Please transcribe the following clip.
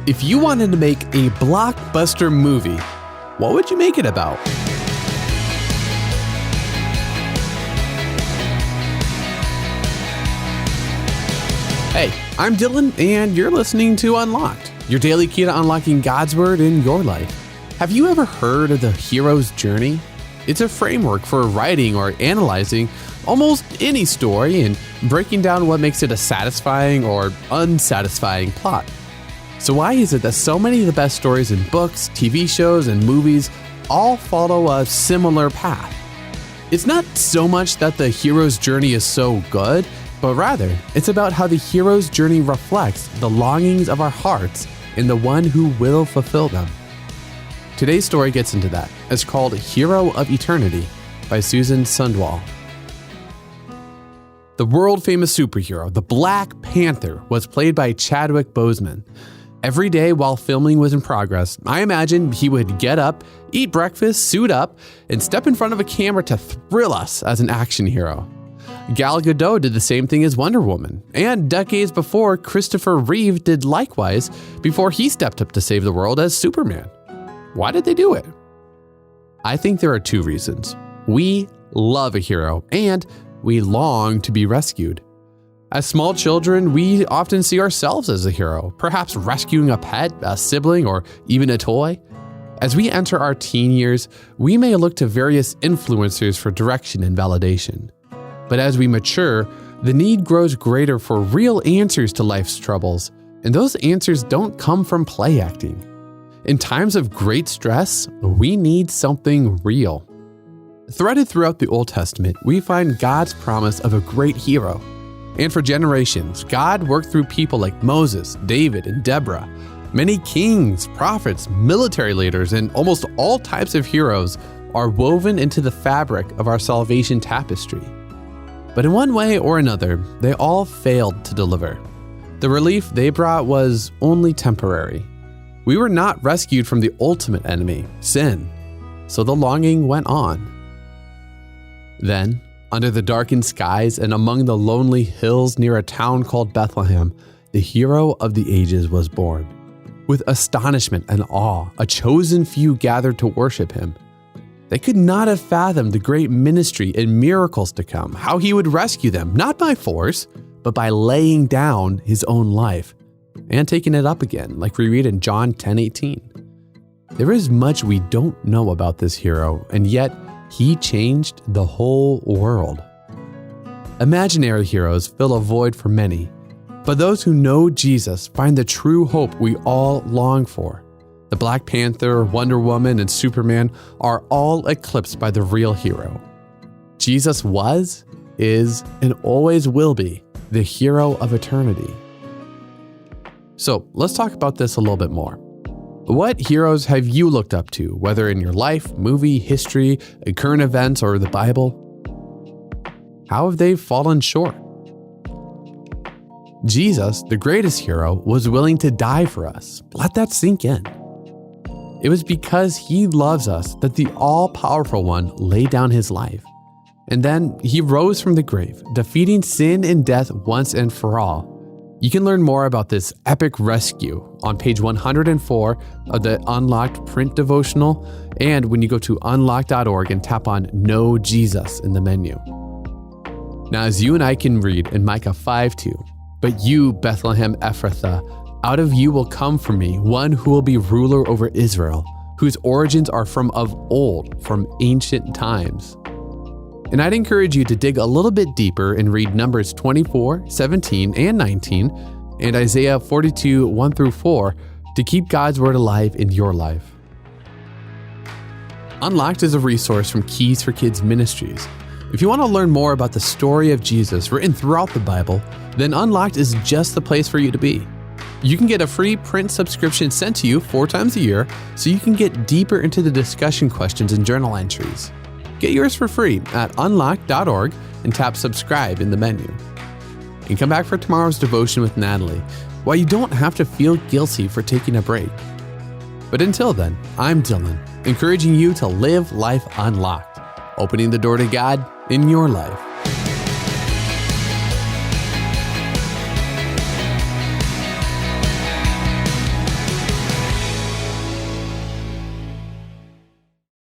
If you wanted to make a blockbuster movie, what would you make it about? Hey, I'm Dylan, and you're listening to Unlocked, your daily key to unlocking God's Word in your life. Have you ever heard of the hero's journey? It's a framework for writing or analyzing almost any story and breaking down what makes it a satisfying or unsatisfying plot. So why is it that so many of the best stories in books, TV shows, and movies all follow a similar path? It's not so much that the hero's journey is so good, but rather it's about how the hero's journey reflects the longings of our hearts in the one who will fulfill them. Today's story gets into that. It's called Hero of Eternity by Susan Sundwall. The world-famous superhero, the Black Panther, was played by Chadwick Boseman. Every day while filming was in progress, I imagine he would get up, eat breakfast, suit up, and step in front of a camera to thrill us as an action hero. Gal Gadot did the same thing as Wonder Woman, and decades before, Christopher Reeve did likewise before he stepped up to save the world as Superman. Why did they do it? I think there are two reasons. We love a hero, and we long to be rescued. As small children, we often see ourselves as a hero, perhaps rescuing a pet, a sibling, or even a toy. As we enter our teen years, we may look to various influencers for direction and validation. But as we mature, the need grows greater for real answers to life's troubles, and those answers don't come from play acting. In times of great stress, we need something real. Threaded throughout the Old Testament, we find God's promise of a great hero. And for generations, God worked through people like Moses, David, and Deborah. Many kings, prophets, military leaders, and almost all types of heroes are woven into the fabric of our salvation tapestry. But in one way or another, they all failed to deliver. The relief they brought was only temporary. We were not rescued from the ultimate enemy, sin, so the longing went on. Then, under the darkened skies and among the lonely hills near a town called Bethlehem, the hero of the ages was born. With astonishment and awe, a chosen few gathered to worship him. They could not have fathomed the great ministry and miracles to come, how he would rescue them, not by force, but by laying down his own life and taking it up again, like we read in John 10:18. There is much we don't know about this hero, and yet he changed the whole world. Imaginary heroes fill a void for many, but those who know Jesus find the true hope we all long for. The Black Panther, Wonder Woman, and Superman are all eclipsed by the real hero. Jesus was, is, and always will be the hero of eternity. So let's talk about this a little bit more. What heroes have you looked up to, whether in your life, movie, history, current events, or the Bible? How have they fallen short? Jesus, the greatest hero, was willing to die for us. Let that sink in. It was because he loves us that the all-powerful one laid down his life. And then he rose from the grave, defeating sin and death once and for all. You can learn more about this epic rescue on page 104 of the Unlocked print devotional, and when you go to unlocked.org and tap on Know Jesus in the menu. Now, as you and I can read in Micah 5:2, "But you, Bethlehem Ephrathah, out of you will come for me one who will be ruler over Israel, whose origins are from of old, from ancient times." And I'd encourage you to dig a little bit deeper and read Numbers 24, 17, and 19, and Isaiah 42, 1-4 to keep God's Word alive in your life. Unlocked is a resource from Keys for Kids Ministries. If you want to learn more about the story of Jesus written throughout the Bible, then Unlocked is just the place for you to be. You can get a free print subscription sent to you 4 times a year so you can get deeper into the discussion questions and journal entries. Get yours for free at unlocked.org and tap subscribe in the menu. And come back for tomorrow's devotion with Natalie, while you don't have to feel guilty for taking a break. But until then, I'm Dylan, encouraging you to live life unlocked, opening the door to God in your life.